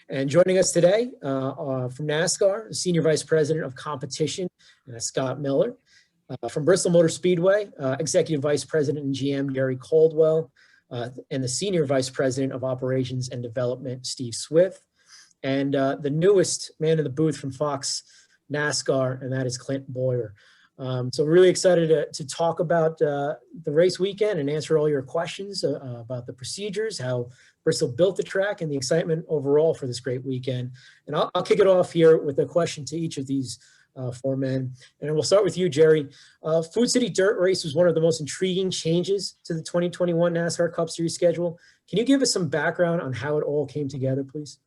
And joining us today from NASCAR, Senior Vice President of Competition, Scott Miller. From Bristol Motor Speedway, Executive Vice President and GM, Gary Caldwell, and the Senior Vice President of Operations and Development, Steve Swift. And the newest man in the booth from Fox NASCAR, and that is Clint Bowyer. So we're really excited to talk about the race weekend and answer all your questions about the procedures, how Bristol built the track, and the excitement overall for this great weekend. And I'll kick it off here with a question to each of these four men. And we'll start with you, Jerry. Food City Dirt Race was one of the most intriguing changes to the 2021 NASCAR Cup Series schedule. Can you give us some background on how it all came together, please?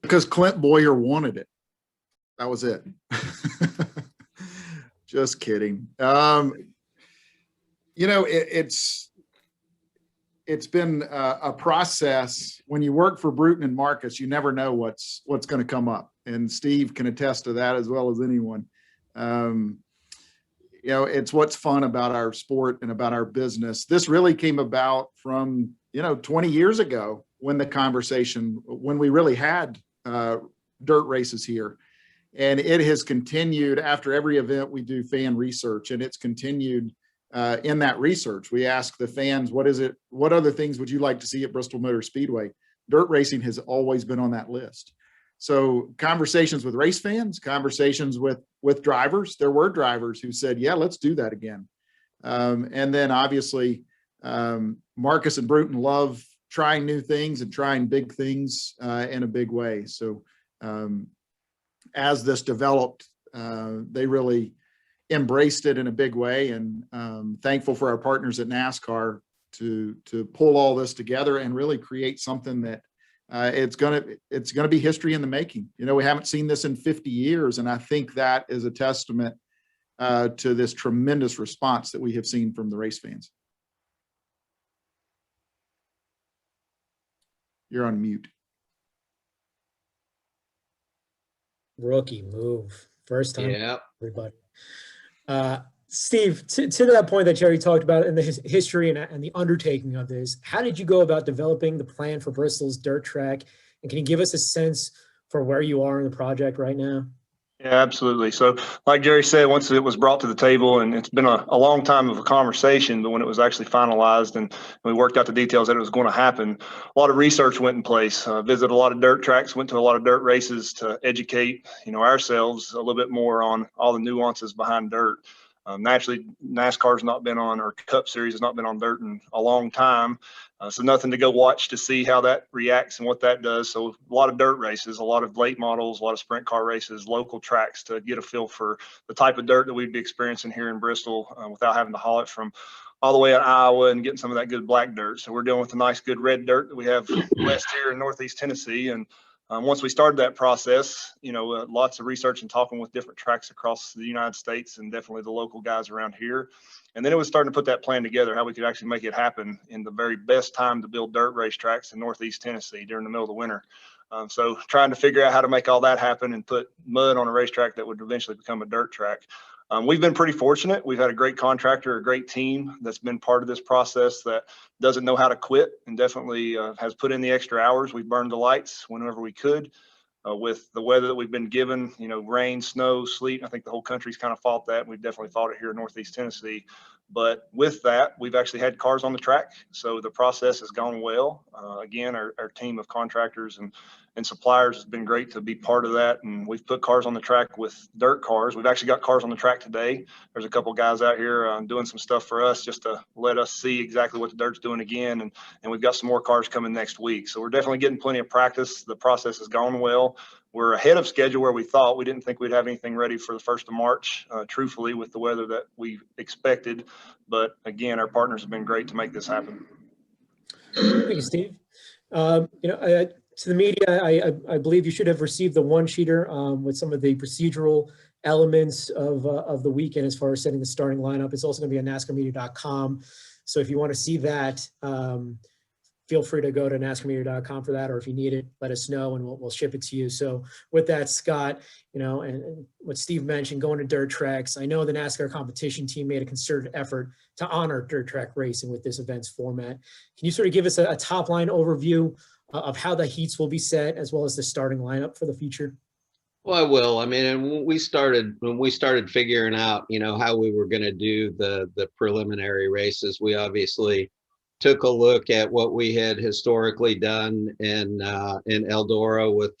Because Clint Bowyer wanted it. That was it. Just kidding. You know, it's been a process. When you work for Bruton and Marcus, you never know what's going to come up. And Steve can attest to that as well as anyone. You know, it's what's fun about our sport and about our business. This really came about from, 20 years ago when when we really had dirt races here. And it has continued after every event. We do fan research, and it's continued in that research. We ask the fans, what other things would you like to see at Bristol Motor Speedway? Dirt racing has always been on that list. So conversations with race fans, conversations with drivers. There were drivers who said, yeah, let's do that again. And then obviously Marcus and Bruton love trying new things and trying big things in a big way. So as this developed, they really embraced it in a big way, and thankful for our partners at NASCAR to pull all this together and really create something that it's gonna be history in the making. We haven't seen this in 50 years, and I think that is a testament to this tremendous response that we have seen from the race fans. You're on mute. Rookie move. First time, yeah. Everybody. Steve, to that point that Jerry talked about in the history and the undertaking of this, how did you go about developing the plan for Bristol's dirt track? And can you give us a sense for where you are in the project right now? Yeah, absolutely. So like Jerry said, once it was brought to the table, and it's been a long time of a conversation, but when it was actually finalized and we worked out the details that it was going to happen, a lot of research went in place. Visited a lot of dirt tracks, went to a lot of dirt races to educate, ourselves a little bit more on all the nuances behind dirt. Naturally, NASCAR's not been on, or Cup Series has not been on dirt in a long time. So nothing to go watch to see how that reacts and what that does. So a lot of dirt races, a lot of late models, a lot of sprint car races, local tracks to get a feel for the type of dirt that we'd be experiencing here in Bristol without having to haul it from all the way in Iowa and getting some of that good black dirt. So we're dealing with the nice, good red dirt that we have west here in Northeast Tennessee. And once we started that process, lots of research and talking with different tracks across the United States and definitely the local guys around here. And then it was starting to put that plan together, how we could actually make it happen in the very best time to build dirt racetracks in Northeast Tennessee during the middle of the winter. So trying to figure out how to make all that happen and put mud on a racetrack that would eventually become a dirt track. We've been pretty fortunate. We've had a great contractor, a great team that's been part of this process that doesn't know how to quit and definitely has put in the extra hours. We've burned the lights whenever we could. With the weather that we've been given, rain, snow, sleet, I think the whole country's kind of fought that. We've definitely fought it here in Northeast Tennessee. But with that, we've actually had cars on the track. So the process has gone well. Again, our team of contractors and suppliers has been great to be part of that. And we've put cars on the track with dirt cars. We've actually got cars on the track today. There's a couple guys out here doing some stuff for us just to let us see exactly what the dirt's doing again. And we've got some more cars coming next week. So we're definitely getting plenty of practice. The process has gone well. We're ahead of schedule where we thought. We didn't think we'd have anything ready for the 1st of March, truthfully, with the weather that we expected. But again, our partners have been great to make this happen. Thank you, Steve. To the media, I believe you should have received the one-sheeter with some of the procedural elements of the weekend as far as setting the starting lineup. It's also going to be on NASCARmedia.com. So if you want to see that, feel free to go to NASCARmedia.com for that, or if you need it, let us know and we'll ship it to you. So with that, Scott, and what Steve mentioned, going to dirt tracks, I know the NASCAR competition team made a concerted effort to honor dirt track racing with this event's format. Can you sort of give us a top line overview of how the heats will be set as well as the starting lineup for the future? Well, I will. I mean, and when we started figuring out, how we were going to do the preliminary races, we obviously took a look at what we had historically done in Eldora with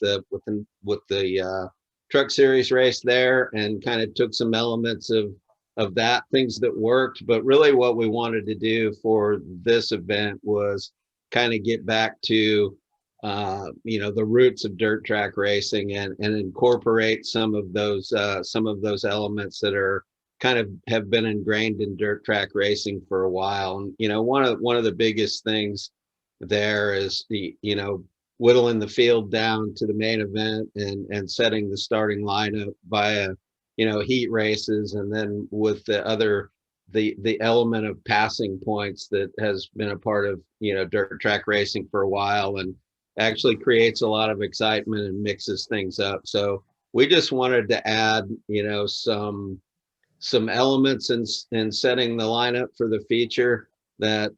the Truck Series race there, and kind of took some elements of that, things that worked. But really what we wanted to do for this event was kind of get back to the roots of dirt track racing, and incorporate some of those elements that are kind of have been ingrained in dirt track racing for a while. And one of the biggest things there is whittling the field down to the main event and setting the starting lineup via heat races, and then with the element of passing points that has been a part of dirt track racing for a while, and actually creates a lot of excitement and mixes things up. So we just wanted to add some elements in setting the lineup for the feature that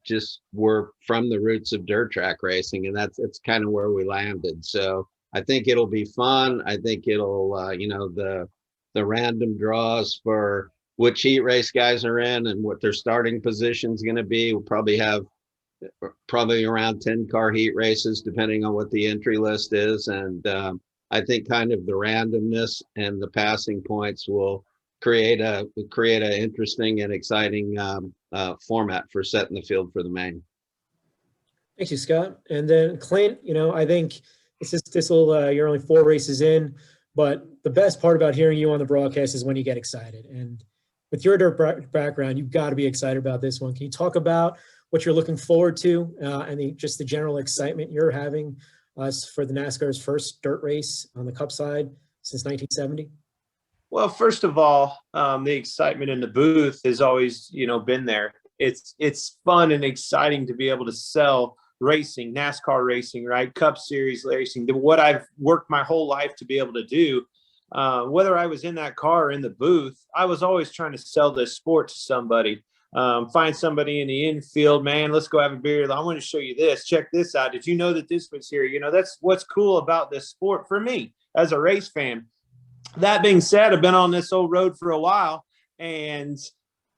just were from the roots of dirt track racing, and that's kind of where we landed. So I think it'll be fun. I think it'll the random draws for which heat race guys are in and what their starting position is going to be. We'll probably have around 10 car heat races, depending on what the entry list is. And I think kind of the randomness and the passing points will create an interesting and exciting format for setting the field for the main. Thank you, Scott. And then Clint, I think you're only 4 races in, but the best part about hearing you on the broadcast is when you get excited. And with your dirt background, you've got to be excited about this one. Can you talk about what you're looking forward to and just the general excitement you're having for the NASCAR's first dirt race on the Cup side since 1970? Well, first of all, the excitement in the booth has always, been there. It's fun and exciting to be able to sell racing, NASCAR racing, right? Cup Series racing, what I've worked my whole life to be able to do. Whether I was in that car or in the booth, I was always trying to sell this sport to somebody. Find somebody in the infield, man, let's go have a beer. I want to show you this. Check this out. Did you know that this was here? That's what's cool about this sport for me as a race fan. That being said, I've been on this old road for a while, and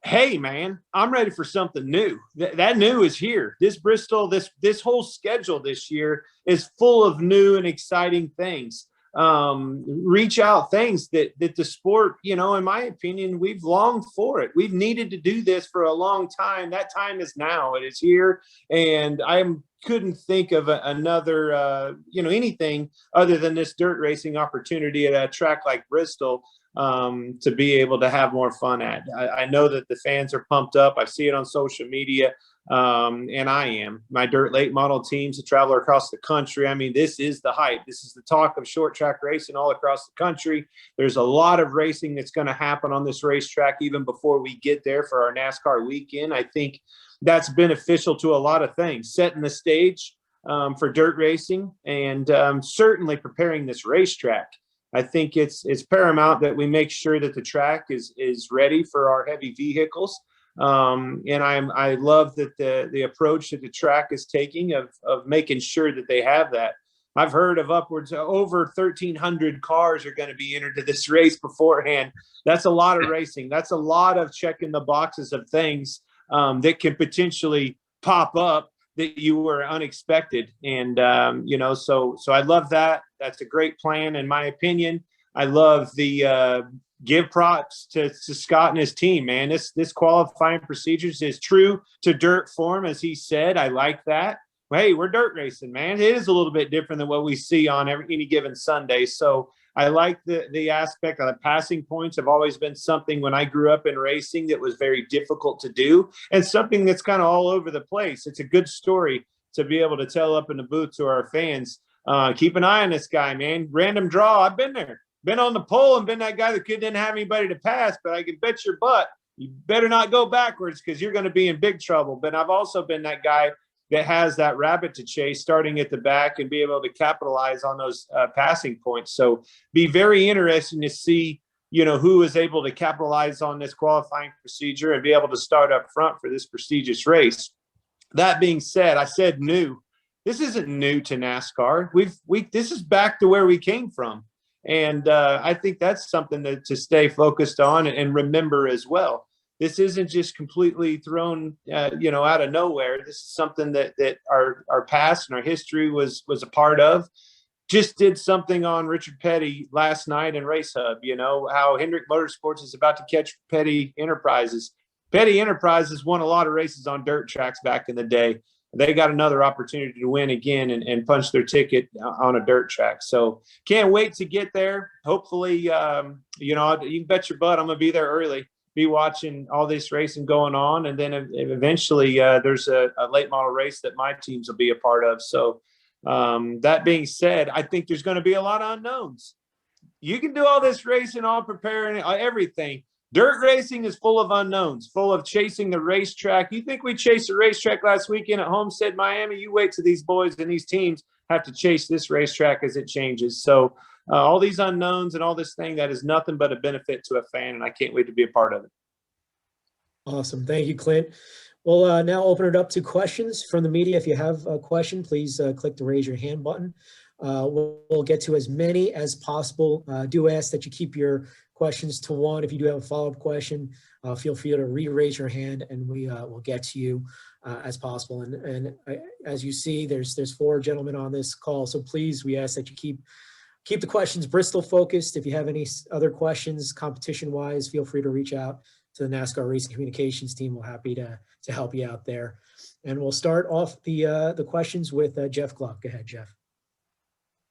hey, man, I'm ready for something new. That new is here. This Bristol, this whole schedule this year is full of new and exciting things. Reach out things that the sport, in my opinion, we've longed for it. We've needed to do this for a long time. That time is now. It is here. And I couldn't think of another, anything other than this dirt racing opportunity at a track like Bristol to be able to have more fun at. I know that the fans are pumped up. I see it on social media. And I am. My dirt late model teams, the traveler across the country. I mean, this is the hype. This is the talk of short track racing all across the country. There's a lot of racing that's going to happen on this racetrack even before we get there for our NASCAR weekend. I think that's beneficial to a lot of things, setting the stage for dirt racing, and certainly preparing this racetrack. I think it's paramount that we make sure that the track is ready for our heavy vehicles. And I love that the approach that the track is taking of making sure that they have that. I've heard of upwards of over 1,300 cars are going to be entered to this race beforehand. That's a lot of racing. That's a lot of checking the boxes of things that can potentially pop up that you were unexpected. And, so I love that. That's a great plan, in my opinion. I love the give props to Scott and his team, man. This qualifying procedures is true to dirt form, as he said. I like that. Hey, we're dirt racing, man. It is a little bit different than what we see on any given Sunday. So I like the aspect of the passing points have always been something when I grew up in racing that was very difficult to do, and something that's kind of all over the place. It's a good story to be able to tell up in the booth to our fans. Keep an eye on this guy, man. Random draw. I've been there. Been on the pole and been that guy that didn't have anybody to pass, but I can bet your butt you better not go backwards because you're going to be in big trouble. But I've also been that guy that has that rabbit to chase starting at the back and be able to capitalize on those passing points. So be very interesting to see, who is able to capitalize on this qualifying procedure and be able to start up front for this prestigious race. That being said, I said new. this isn't new to NASCAR. This is back to where we came from. And I think that's something to stay focused on and remember as well. This isn't just completely thrown, out of nowhere. This is something that our past and our history was a part of. Just did something on Richard Petty last night in Race Hub, how Hendrick Motorsports is about to catch Petty Enterprises. Petty Enterprises won a lot of races on dirt tracks back in the day. They got another opportunity to win again and punch their ticket on a dirt track. So can't wait to get there. Hopefully, you can bet your butt I'm going to be there early, be watching all this racing going on. And then eventually there's a late model race that my teams will be a part of. So that being said, I think there's going to be a lot of unknowns. You can do all this racing, all preparing, everything. Dirt racing is full of unknowns, full of chasing the racetrack. You think we chased the racetrack last weekend at Homestead, Miami? You wait till these boys and these teams have to chase this racetrack as it changes. So all these unknowns and all this thing, that is nothing but a benefit to a fan, and I can't wait to be a part of it. Awesome. Thank you, Clint. We'll now open it up to questions from the media. If you have a question, please click the raise your hand button. We'll get to as many as possible. Do ask that you keep your questions to one. If you do have a follow-up question, feel free to re-raise your hand and we will get to you as possible. And as you see, there's 4 gentlemen on this call. So please, we ask that you keep the questions Bristol focused. If you have any other questions competition-wise, feel free to reach out to the NASCAR Racing Communications team. We're happy to help you out there. And we'll start off the questions with Jeff Gluck. Go ahead, Jeff.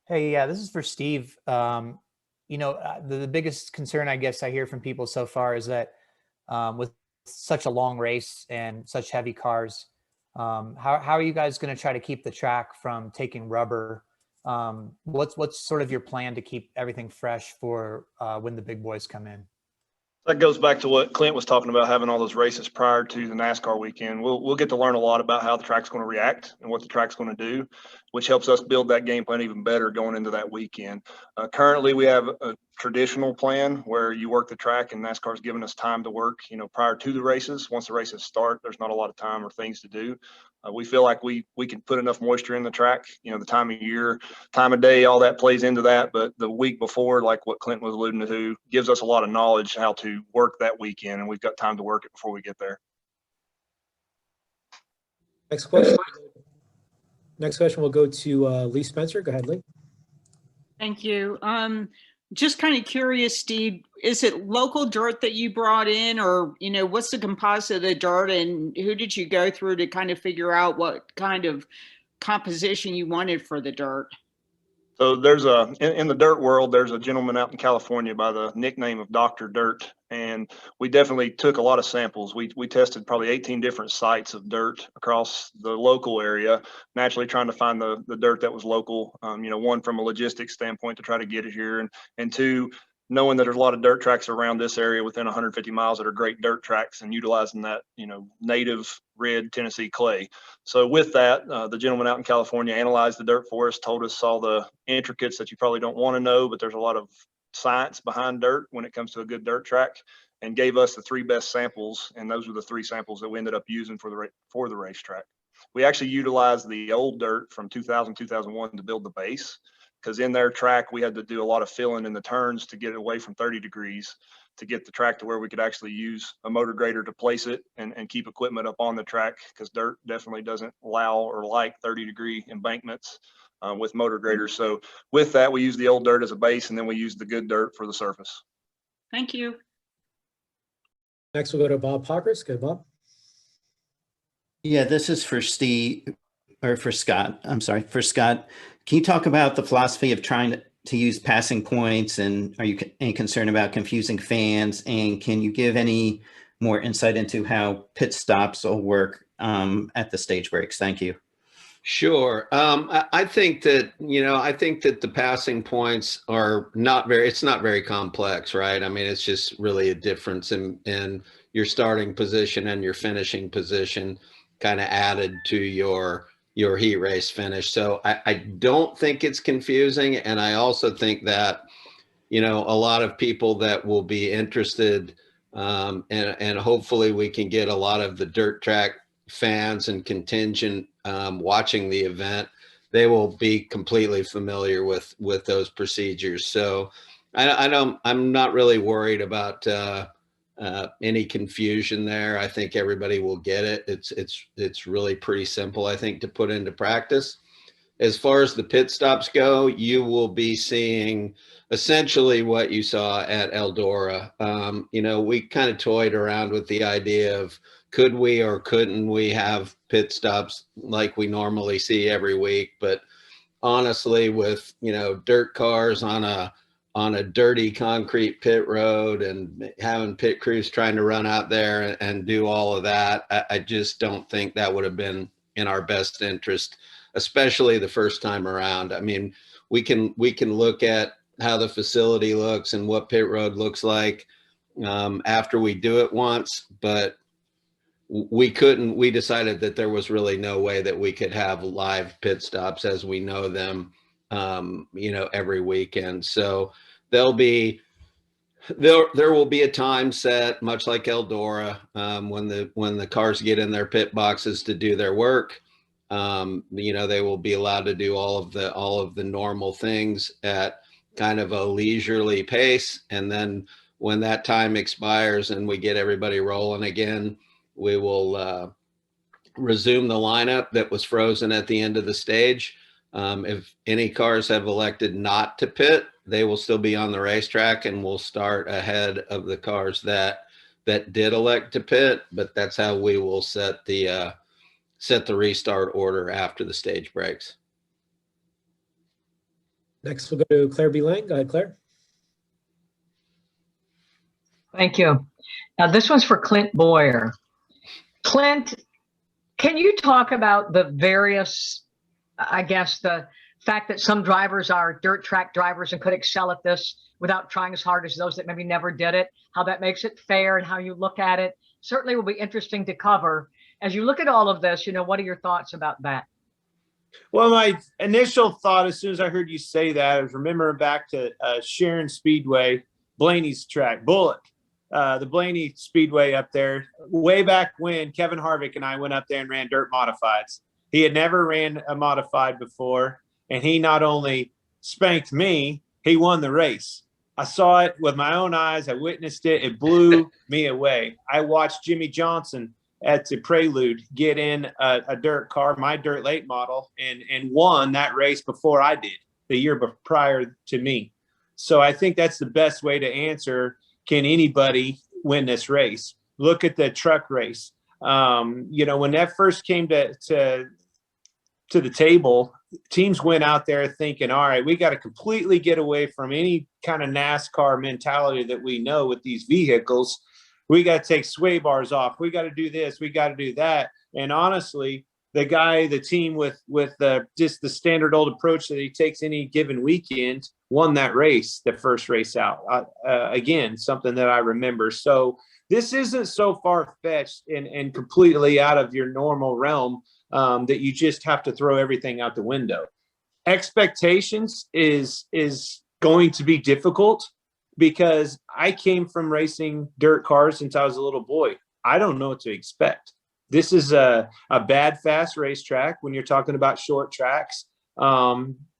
Hey, yeah, this is for Steve. The biggest concern I guess I hear from people so far is that with such a long race and such heavy cars, how are you guys going to try to keep the track from taking rubber? What's sort of your plan to keep everything fresh for when the big boys come in? That goes back to what Clint was talking about, having all those races prior to the NASCAR weekend. We'll get to learn a lot about how the track's going to react and what the track's going to do, which helps us build that game plan even better going into that weekend. Currently, we have a traditional plan where you work the track, and NASCAR's given us time to work, prior to the races. Once the races start, there's not a lot of time or things to do. We feel like we can put enough moisture in the track, the time of year, time of day, all that plays into that. But the week before, like what Clint was alluding to, gives us a lot of knowledge how to work that weekend, and we've got time to work it before we get there. Next question. Next question will go to Lee Spencer. Go ahead, Lee. Thank you. Just kind of curious, Steve, is it local dirt that you brought in, or, what's the composite of the dirt, and who did you go through to kind of figure out what kind of composition you wanted for the dirt? So there's in the dirt world, there's a gentleman out in California by the nickname of Dr. Dirt. And we definitely took a lot of samples. We tested probably 18 different sites of dirt across the local area, naturally trying to find the dirt that was local, one from a logistics standpoint to try to get it here. And two, knowing that there's a lot of dirt tracks around this area within 150 miles that are great dirt tracks, and utilizing that, native red Tennessee clay. So with that, the gentleman out in California analyzed the dirt for us, told us all the intricates that you probably don't want to know, but there's a lot of science behind dirt when it comes to a good dirt track, and gave us the 3 best samples. And those were the 3 samples that we ended up using for the racetrack. We actually utilized the old dirt from 2000, 2001 to build the base, because in their track, we had to do a lot of filling in the turns to get it away from 30 degrees to get the track to where we could actually use a motor grader to place it and keep equipment up on the track, because dirt definitely doesn't allow or like 30-degree embankments with motor graders. So with that, we use the old dirt as a base, and then we use the good dirt for the surface. Thank you. Next, we'll go to Bob Pockers. Go, Bob. Yeah, this is for Steve, or for Scott. I'm sorry, for Scott. Can you talk about the philosophy of trying to use passing points, and are you any concern about confusing fans? And can you give any more insight into how pit stops will work at the stage breaks? Thank you. Sure. I think that, the passing points are it's not very complex, right? I mean, it's just really a difference in your starting position and your finishing position kind of added to your heat race finish. So I don't think it's confusing. And I also think that, a lot of people that will be interested, and hopefully we can get a lot of the dirt track fans and contingent watching the event they will be completely familiar with those procedures. So I'm not really worried about any confusion there. I think everybody will get it. It's really pretty simple, I think, to put into practice. As far as the pit stops go, you will be seeing essentially what you saw at Eldora. We kind of toyed around with the idea of could we or couldn't we have pit stops like we normally see every week. But honestly, with, dirt cars on a dirty concrete pit road and having pit crews trying to run out there and do all of that, I just don't think that would have been in our best interest, especially the first time around. I mean, we can look at how the facility looks and what pit road looks like after we do it once, but we decided that there was really no way that we could have live pit stops as we know them, every weekend. So there will be a time set, much like Eldora, when the cars get in their pit boxes to do their work. They will be allowed to do all of the normal things at kind of a leisurely pace. And then when that time expires and we get everybody rolling again, we will resume the lineup that was frozen at the end of the stage. If any cars have elected not to pit, they will still be on the racetrack, and we'll start ahead of the cars that did elect to pit. But that's how we will set the restart order after the stage breaks. Next, we'll go to Claire B. Lang. Go ahead, Claire. Thank you. Now, this one's for Clint Bowyer. Clint, can you talk about the various, I guess, the fact that some drivers are dirt track drivers and could excel at this without trying as hard as those that maybe never did it, how that makes it fair and how you look at it? Certainly will be interesting to cover. As you look at all of this, what are your thoughts about that? Well, my initial thought as soon as I heard you say that, I was remembering back to Sharon Speedway, Blaney's track, Bullock, the Blaney Speedway up there. Way back when Kevin Harvick and I went up there and ran dirt modifieds. He had never ran a modified before, and he not only spanked me, he won the race. I saw it with my own eyes. I witnessed it. It blew me away. I watched Jimmy Johnson at the Prelude get in a dirt car, my dirt late model, and won that race before I did, the year prior to me. So I think that's the best way to answer, can anybody win this race? Look at the truck race. When that first came to the table, teams went out there thinking, all right, we got to completely get away from any kind of NASCAR mentality that we know with these vehicles. We got to take sway bars off. We got to do this. We got to do that. And honestly, the team with just the standard old approach that he takes any given weekend won that race, the first race out. Again, something that I remember. So this isn't so far-fetched and completely out of your normal realm that you just have to throw everything out the window. Expectations is going to be difficult, because I came from racing dirt cars since I was a little boy. I don't know what to expect. This is a bad, fast racetrack when you're talking about short tracks.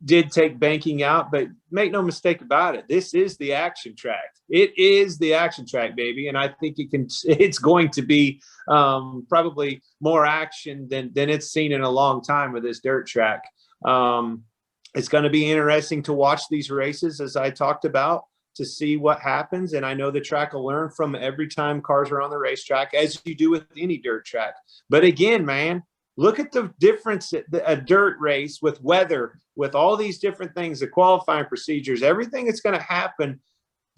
Did take banking out, but make no mistake about it. This is the action track. It is the action track, baby. And I think it's going to be probably more action than it's seen in a long time with this dirt track. It's going to be interesting to watch these races, as I talked about, to see what happens. And I know the track will learn from every time cars are on the racetrack, as you do with any dirt track. But again, man, look at the difference, a dirt race with weather, with all these different things, the qualifying procedures, everything that's going to happen.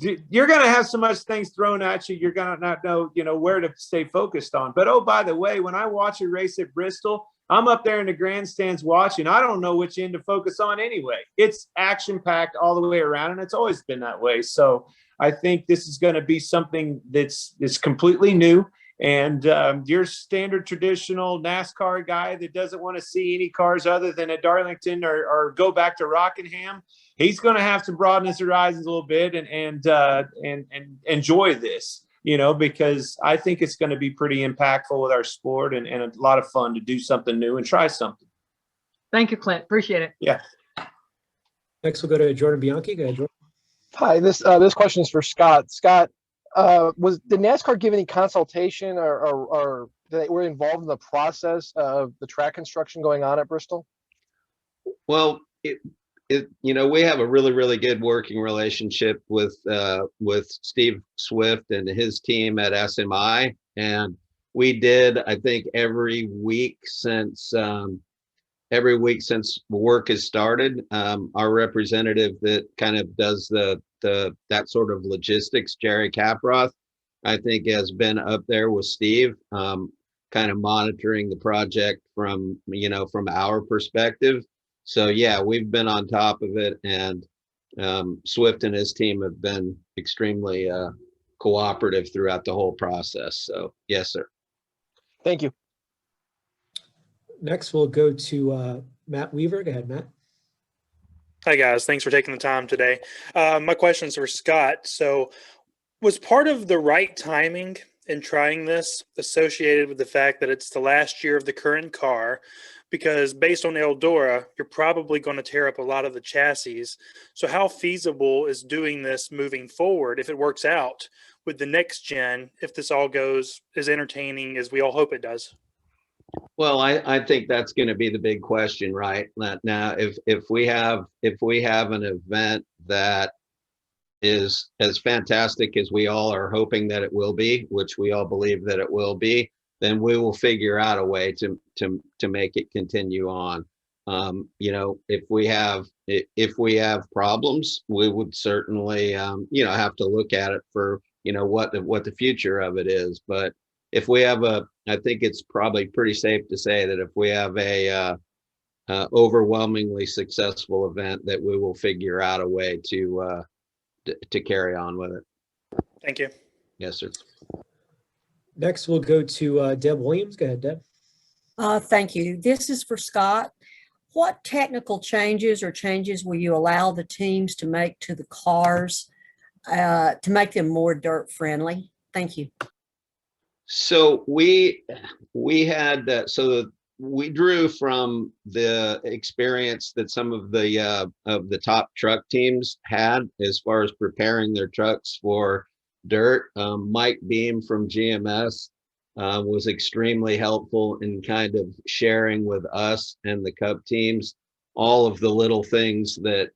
You're going to have so much things thrown at you. You're going to not know, where to stay focused on. But, oh, by the way, when I watch a race at Bristol, I'm up there in the grandstands watching. I don't know which end to focus on anyway. It's action-packed all the way around, and it's always been that way. So I think this is going to be something that's completely new. And your standard traditional NASCAR guy that doesn't want to see any cars other than at Darlington or go back to Rockingham, he's going to have to broaden his horizons a little bit and enjoy this. Because I think it's going to be pretty impactful with our sport and a lot of fun to do something new and try something. Thank you, Clint. Appreciate it. Yeah. Next, we'll go to Jordan Bianchi. Go ahead, Jordan. Hi, this question is for Scott. Scott, did NASCAR give any consultation or they were involved in the process of the track construction going on at Bristol? Well, we have a really good working relationship with Steve Swift and his team at SMI, and we did, I think, every week since work has started. Our representative that kind of does that sort of logistics, Jerry Caproth, I think has been up there with Steve, kind of monitoring the project from our perspective. So yeah, we've been on top of it, and Swift and his team have been extremely cooperative throughout the whole process. So yes, sir. Thank you. Next, we'll go to Matt Weaver. Go ahead, Matt. Hi, guys. Thanks for taking the time today. My question's for Scott. So was part of the right timing in trying this associated with the fact that it's the last year of the current car? Because based on Eldora, you're probably going to tear up a lot of the chassis. So how feasible is doing this moving forward if it works out with the next gen, if this all goes as entertaining as we all hope it does? Well, I think that's going to be the big question, right? Now, if we have an event that is as fantastic as we all are hoping that it will be, which we all believe that it will be, then we will figure out a way to make it continue on. If we have problems, we would certainly have to look at it for what the future of it is. But if we have I think it's probably pretty safe to say that if we have a overwhelmingly successful event, that we will figure out a way to carry on with it. Thank you. Yes, sir. Next, we'll go to Deb Williams. Go ahead, Deb. Thank you. This is for Scott. What technical changes will you allow the teams to make to the cars to make them more dirt friendly? Thank you. So we drew from the experience that some of the top truck teams had as far as preparing their trucks for dirt. Mike Beam from GMS was extremely helpful in kind of sharing with us and the Cup teams all of the little things that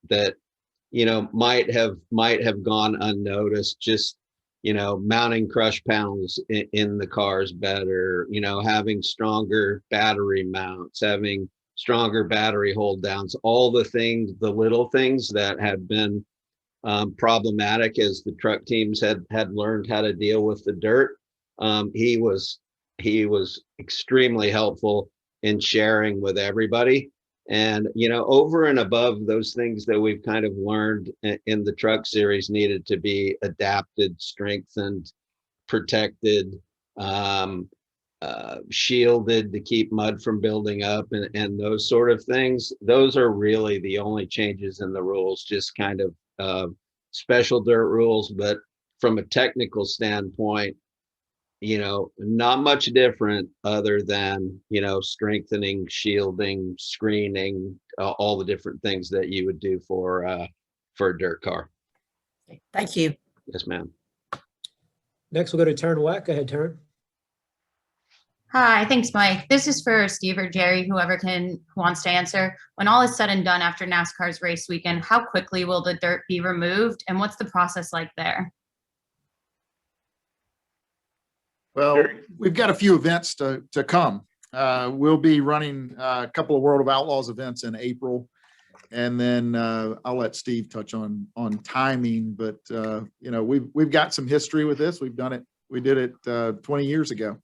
might have gone unnoticed. Just mounting crush panels in the cars better, having stronger battery mounts, having stronger battery hold downs, all the little things that had been problematic as the truck teams had learned how to deal with the dirt. He was extremely helpful in sharing with everybody. And, over and above those things that we've kind of learned in the truck series needed to be adapted, strengthened, protected, shielded to keep mud from building up and those sort of things. Those are really the only changes in the rules, just kind of special dirt rules. But from a technical standpoint, not much different other than, strengthening, shielding, screening, all the different things that you would do for a dirt car. Thank you. Yes, ma'am. Next, we'll go to Taryn Weck. Go ahead, Taryn. Hi, thanks, Mike. This is for Steve or Jerry, whoever wants to answer. When all is said and done after NASCAR's race weekend, how quickly will the dirt be removed, and what's the process like there? Well, we've got a few events to come. We'll be running a couple of World of Outlaws events in April, and then I'll let Steve touch on timing. But we've got some history with this. We've done it. We did it 20 years ago.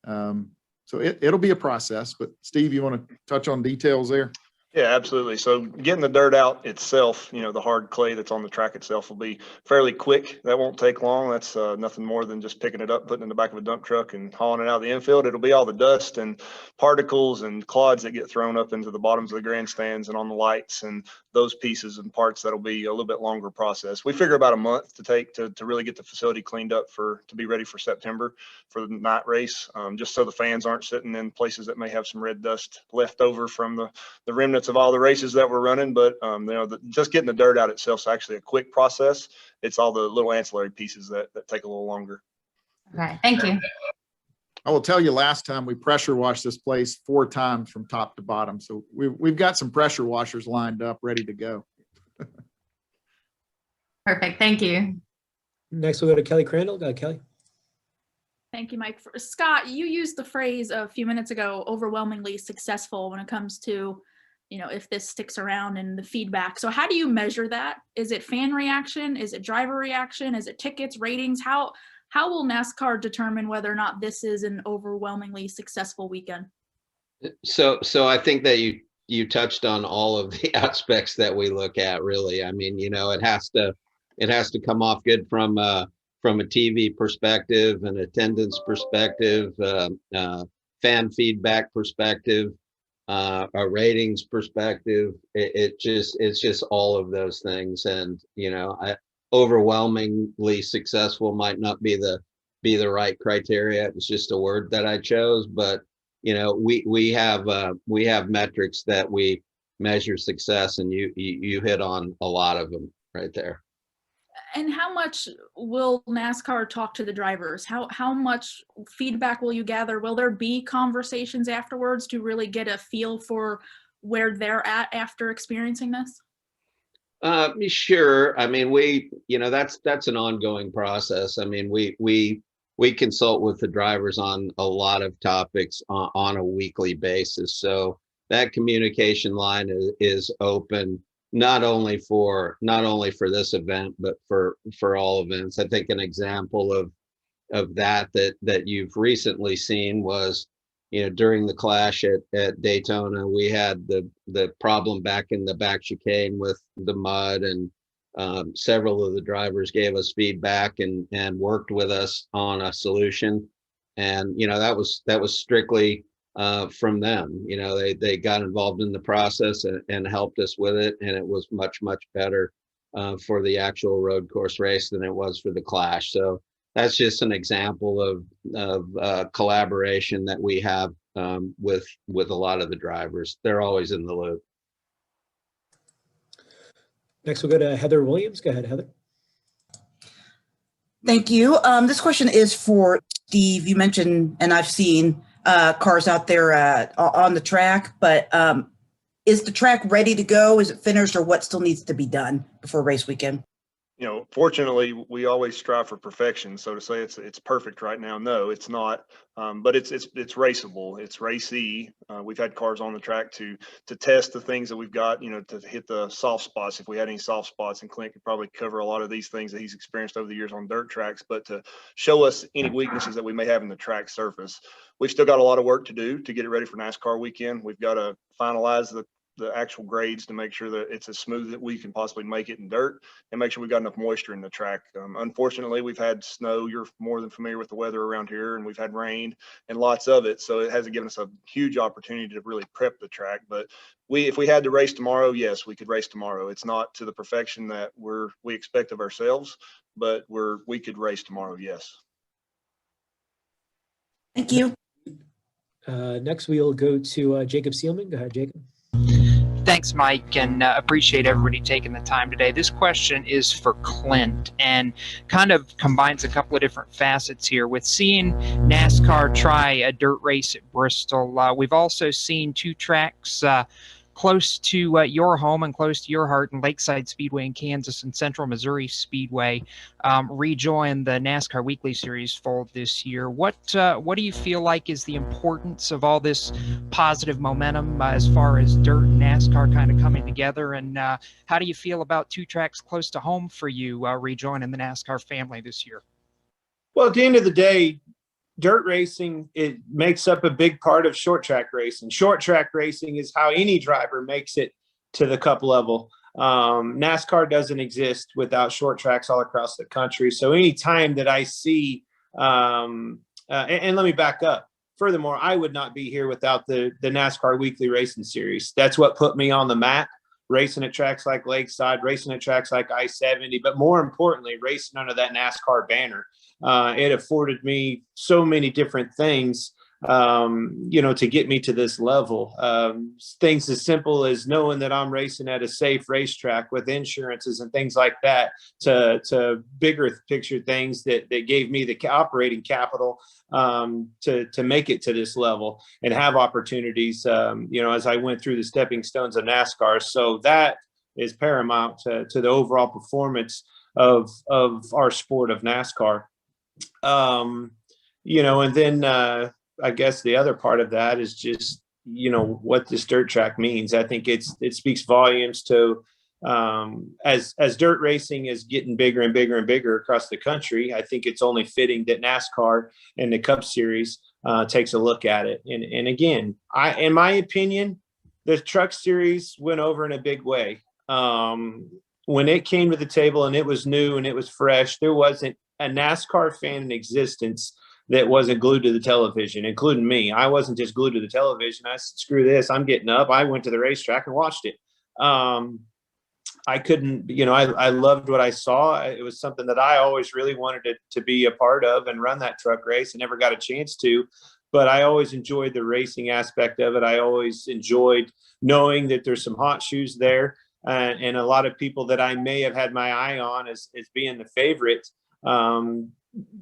So it'll be a process. But Steve, you want to touch on details there? Yeah, absolutely. So getting the dirt out itself, the hard clay that's on the track itself will be fairly quick. That won't take long. That's nothing more than just picking it up, putting it in the back of a dump truck and hauling it out of the infield. It'll be all the dust and particles and clods that get thrown up into the bottoms of the grandstands and on the lights and those pieces and parts. That'll be a little bit longer process. We figure about a month to take to really get the facility cleaned up to be ready for September for the night race, just so the fans aren't sitting in places that may have some red dust left over from the remnants of all the races that we're running. But just getting the dirt out itself is actually a quick process. It's all the little ancillary pieces that take a little longer. Okay, thank you. I will tell you, last time we pressure washed this place 4 times from top to bottom. So we've got some pressure washers lined up, ready to go. Perfect, thank you. Next, we'll go to Kelly Crandall. Go ahead, Kelly. Thank you, Mike. Scott, you used the phrase a few minutes ago, overwhelmingly successful when it comes to, if this sticks around and the feedback. So how do you measure that? Is it fan reaction? Is it driver reaction? Is it tickets, ratings? How will NASCAR determine whether or not this is an overwhelmingly successful weekend? So I think that you touched on all of the aspects that we look at, really. I mean, it has to come off good from a TV perspective, an attendance perspective, fan feedback perspective, a ratings perspective. It's just all of those things. And overwhelmingly successful might not be the right criteria. It's just a word that I chose, but we have metrics that we measure success, and you hit on a lot of them right there. And how much will NASCAR talk to the drivers? How much feedback will you gather? Will there be conversations afterwards to really get a feel for where they're at after experiencing this? Sure. I mean, that's an ongoing process. I mean, we consult with the drivers on a lot of topics on a weekly basis. So that communication line is open, not only for this event, but for all events. I think an example of that you've recently seen was, during the clash at Daytona, we had the problem back in the back chicane with the mud, and several of the drivers gave us feedback and worked with us on a solution. And that was strictly from them. They got involved in the process and helped us with it, and it was much better for the actual road course race than it was for the clash. So that's just an example of collaboration that we have with a lot of the drivers. They're always in the loop. Next, we'll go to Heather Williams. Go ahead, Heather. Thank you. This question is for Steve. You mentioned, and I've seen cars out there on the track, but is the track ready to go? Is it finished, or what still needs to be done before race weekend? Fortunately, we always strive for perfection. So to say it's perfect right now, no, it's not. But it's raceable. It's racey. We've had cars on the track to test the things that we've got, to hit the soft spots if we had any soft spots. And Clint could probably cover a lot of these things that he's experienced over the years on dirt tracks, but to show us any weaknesses that we may have in the track surface. We've still got a lot of work to do to get it ready for NASCAR weekend. We've got to finalize the actual grades to make sure that it's as smooth as we can possibly make it in dirt, and make sure we've got enough moisture in the track. Unfortunately, we've had snow. You're more than familiar with the weather around here, and we've had rain and lots of it. So it hasn't given us a huge opportunity to really prep the track. But if we had to race tomorrow, yes, we could race tomorrow. It's not to the perfection that we expect of ourselves, but we could race tomorrow, yes. Thank you. Next, we'll go to Jacob Seelman. Go ahead, Jacob. Thanks, Mike, and appreciate everybody taking the time today. This question is for Clint and kind of combines a couple of different facets here. With seeing NASCAR try a dirt race at Bristol, we've also seen 2 tracks close to your home and close to your heart in Lakeside Speedway in Kansas and Central Missouri Speedway rejoin the NASCAR Weekly Series fold this year. What do you feel like is the importance of all this positive momentum as far as dirt and NASCAR kind of coming together? And how do you feel about 2 tracks close to home for you rejoining the NASCAR family this year? Well, at the end of the day, dirt racing, it makes up a big part of short track racing. Short track racing is how any driver makes it to the cup level. NASCAR doesn't exist without short tracks all across the country. So any time that I see, and let me back up. Furthermore, I would not be here without the NASCAR Weekly Racing Series. That's what put me on the map, racing at tracks like Lakeside, racing at tracks like I-70, but more importantly, racing under that NASCAR banner. It afforded me so many different things, to get me to this level. Things as simple as knowing that I'm racing at a safe racetrack with insurances and things like that, to bigger picture things that gave me the operating capital to make it to this level and have opportunities, as I went through the stepping stones of NASCAR. So that is paramount to the overall performance of our sport of NASCAR. And then I guess the other part of that is just, what this dirt track means. I think it speaks volumes to, as dirt racing is getting bigger and bigger and bigger across the country, I think it's only fitting that NASCAR and the Cup Series takes a look at it. And again, in my opinion, the Truck Series went over in a big way. When it came to the table and it was new and it was fresh, there wasn't a NASCAR fan in existence that wasn't glued to the television, including me. I wasn't just glued to the television. I said, screw this, I'm getting up. I went to the racetrack and watched it. I couldn't, I loved what I saw. It was something that I always really wanted to be a part of and run that truck race. I never got a chance to, but I always enjoyed the racing aspect of it. I always enjoyed knowing that there's some hot shoes there, and a lot of people that I may have had my eye on as being the favorite,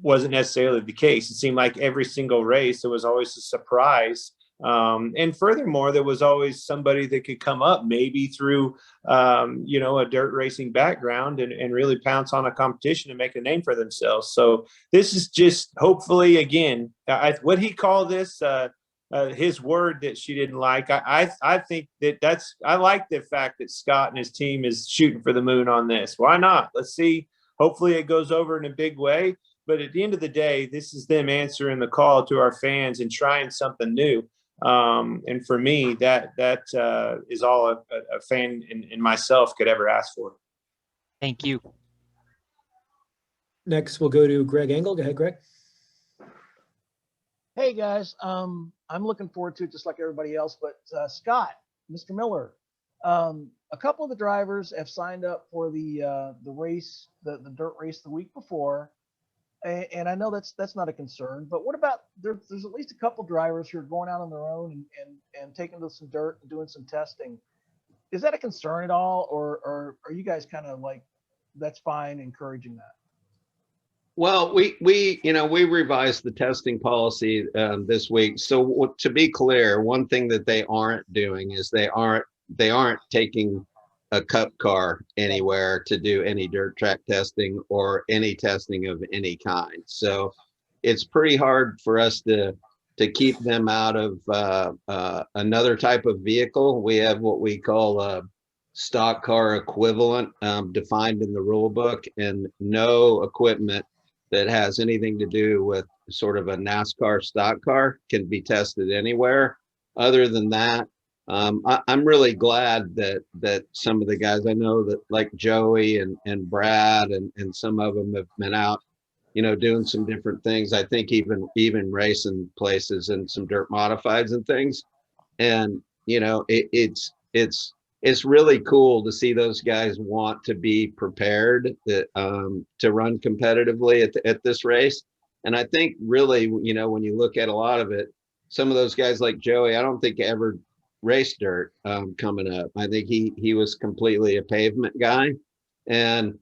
wasn't necessarily the case. It seemed like every single race, there was always a surprise. And furthermore, there was always somebody that could come up maybe through, a dirt racing background and really pounce on a competition and make a name for themselves. So this is just hopefully, again, what he called this, his word that she didn't like. I think I like the fact that Scott and his team is shooting for the moon on this. Why not? Let's see. Hopefully it goes over in a big way. But at the end of the day, this is them answering the call to our fans and trying something new. And for me, that is all a fan in myself could ever ask for. Thank you. Next, we'll go to Greg Engel. Go ahead, Greg. Hey guys, I'm looking forward to it just like everybody else. But Scott, Mr. Miller, a couple of the drivers have signed up for the race, the dirt race the week before. And I know that's not a concern, but what about there's at least a couple drivers who are going out on their own and taking to some dirt and doing some testing. Is that a concern at all, or are you guys kind of like, that's fine, encouraging that? Well, we revised the testing policy this week. So to be clear, one thing that they aren't doing is they aren't taking a cup car anywhere to do any dirt track testing or any testing of any kind. So it's pretty hard for us to keep them out of another type of vehicle. We have what we call a stock car equivalent defined in the rule book, and no equipment that has anything to do with sort of a NASCAR stock car can be tested anywhere. Other than that, I'm really glad that some of the guys I know, that like Joey and Brad and some of them have been out, doing some different things. I think even racing places and some dirt modifieds and things. And it's really cool to see those guys want to be prepared to run competitively at this race. And I think really, when you look at a lot of it, some of those guys like Joey, I don't think ever race dirt coming up. I think he was completely a pavement guy. And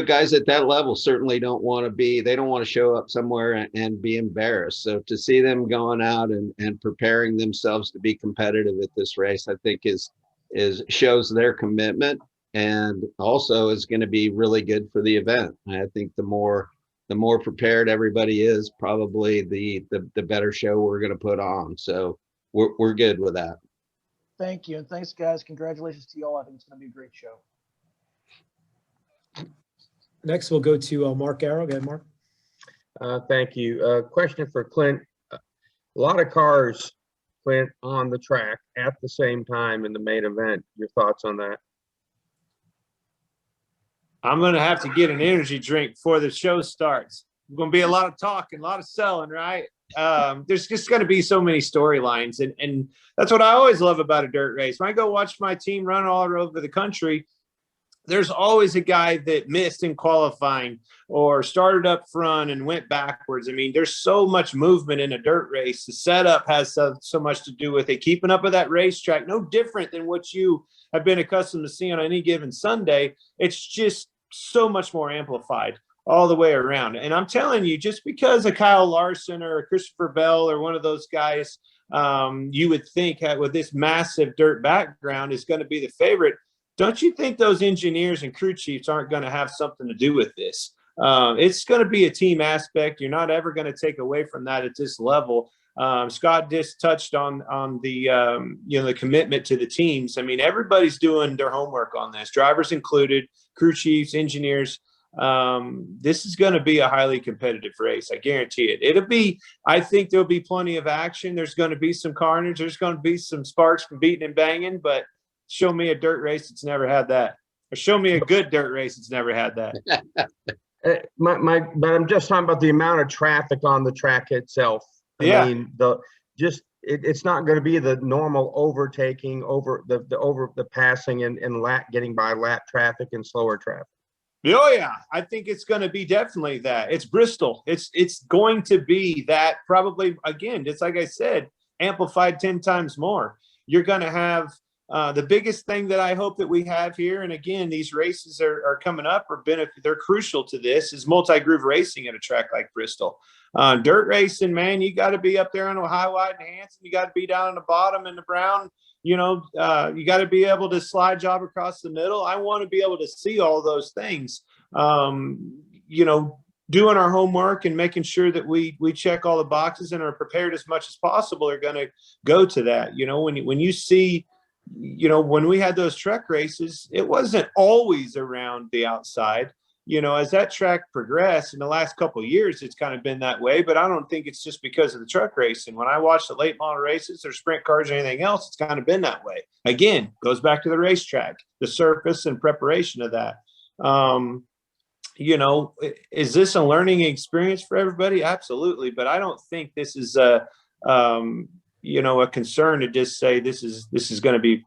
guys at that level certainly don't want to show up somewhere and be embarrassed. So to see them going out and preparing themselves to be competitive at this race, I think shows their commitment, and also is going to be really good for the event. I think the more prepared everybody is, probably the better show we're going to put on. So we're good with that. Thank you. And thanks, guys. Congratulations to you all. I think it's going to be a great show. Next, we'll go to Mark Arrow. Go ahead, Mark. Thank you. Question for Clint. A lot of cars, Clint, on the track at the same time in the main event. Your thoughts on that? I'm going to have to get an energy drink before the show starts. There's going to be a lot of talking, a lot of selling, right? There's just going to be so many storylines. And that's what I always love about a dirt race. When I go watch my team run all over the country, there's always a guy that missed in qualifying or started up front and went backwards. I mean, there's so much movement in a dirt race. The setup has so much to do with it. Keeping up with that racetrack, no different than what you have been accustomed to seeing on any given Sunday. It's just so much more amplified all the way around. And I'm telling you, just because a Kyle Larson or a Christopher Bell or one of those guys you would think with this massive dirt background is going to be the favorite, don't you think those engineers and crew chiefs aren't going to have something to do with this? It's going to be a team aspect. You're not ever going to take away from that at this level. Scott just touched on the the commitment to the teams. I mean, everybody's doing their homework on this, drivers included, crew chiefs, engineers. This is going to be a highly competitive race. I guarantee it. I think there'll be plenty of action. There's going to be some carnage. There's going to be some sparks from beating and banging, but show me a dirt race that's never had that. Or show me a good dirt race that's never had that. But I'm just talking about the amount of traffic on the track itself. I mean, it's not going to be the normal overtaking over the passing and getting by lap traffic and slower traffic. Oh yeah, I think it's going to be definitely that. It's Bristol. It's going to be that, probably, again, just like I said, amplified 10 times more. You're going to have the biggest thing that I hope that we have here, and again, these races are coming up, they're crucial to this, is multi-groove racing at a track like Bristol. Dirt racing, man, you got to be up there on the high, wide, and Hanson. You got to be down on the bottom in the brown. You got to be able to slide job across the middle. I want to be able to see all those things. Doing our homework and making sure that we check all the boxes and are prepared as much as possible are going to go to that. When you see, when we had those truck races, it wasn't always around the outside. As that track progressed in the last couple of years, it's kind of been that way, but I don't think it's just because of the truck racing. When I watch the late model races or sprint cars or anything else, it's kind of been that way. Again, goes back to the racetrack, the surface and preparation of that. Is this a learning experience for everybody? Absolutely. But I don't think this is a concern to just say this is going to be,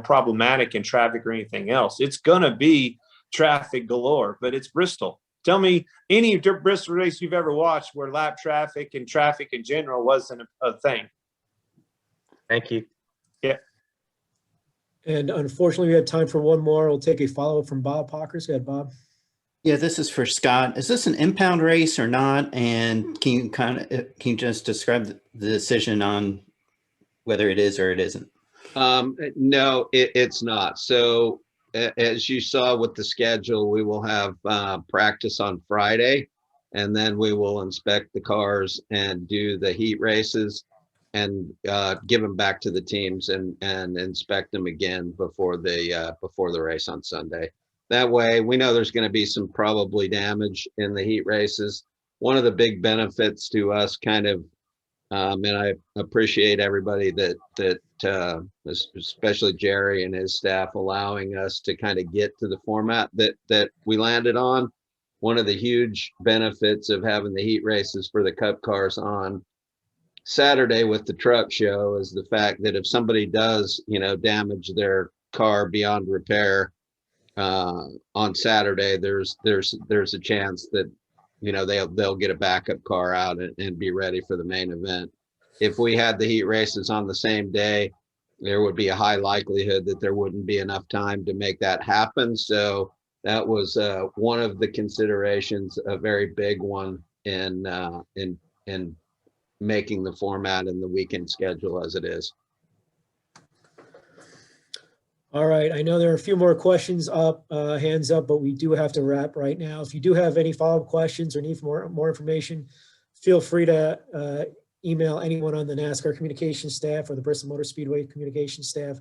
problematic in traffic or anything else. It's going to be traffic galore, but it's Bristol. Tell me any Bristol race you've ever watched where lap traffic and traffic in general wasn't a thing. Thank you. Yeah. And unfortunately, we have time for one more. We'll take a follow-up from Bob Pockers. Go ahead, Bob. Yeah, this is for Scott. Is this an impound race or not? And can you just describe the decision on whether it is or it isn't? No, it's not. So as you saw with the schedule, we will have practice on Friday, and then we will inspect the cars and do the heat races and give them back to the teams and inspect them again before the race on Sunday. That way, we know there's going to be some probably damage in the heat races. One of the big benefits to us, and I appreciate everybody that especially Jerry and his staff, allowing us to kind of get to the format that we landed on. One of the huge benefits of having the heat races for the Cup cars on Saturday with the truck show is the fact that if somebody does, damage their car beyond repair on Saturday, there's a chance that they'll get a backup car out and be ready for the main event. If we had the heat races on the same day, there would be a high likelihood that there wouldn't be enough time to make that happen. So that was one of the considerations, a very big one in making the format and the weekend schedule as it is. All right. I know there are a few more questions up, hands up, but we do have to wrap right now. If you do have any follow-up questions or need more information, feel free to email anyone on the NASCAR communication staff or the Bristol Motor Speedway communication staff.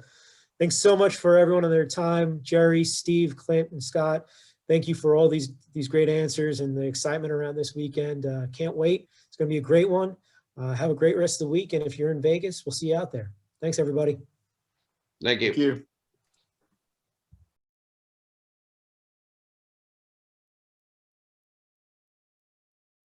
Thanks so much for everyone on their time. Jerry, Steve, Clint, and Scott. Thank you for all these great answers and the excitement around this weekend. Can't wait. It's going to be a great one. Have a great rest of the week. And if you're in Vegas, we'll see you out there. Thanks, everybody. Thank you. Thank you.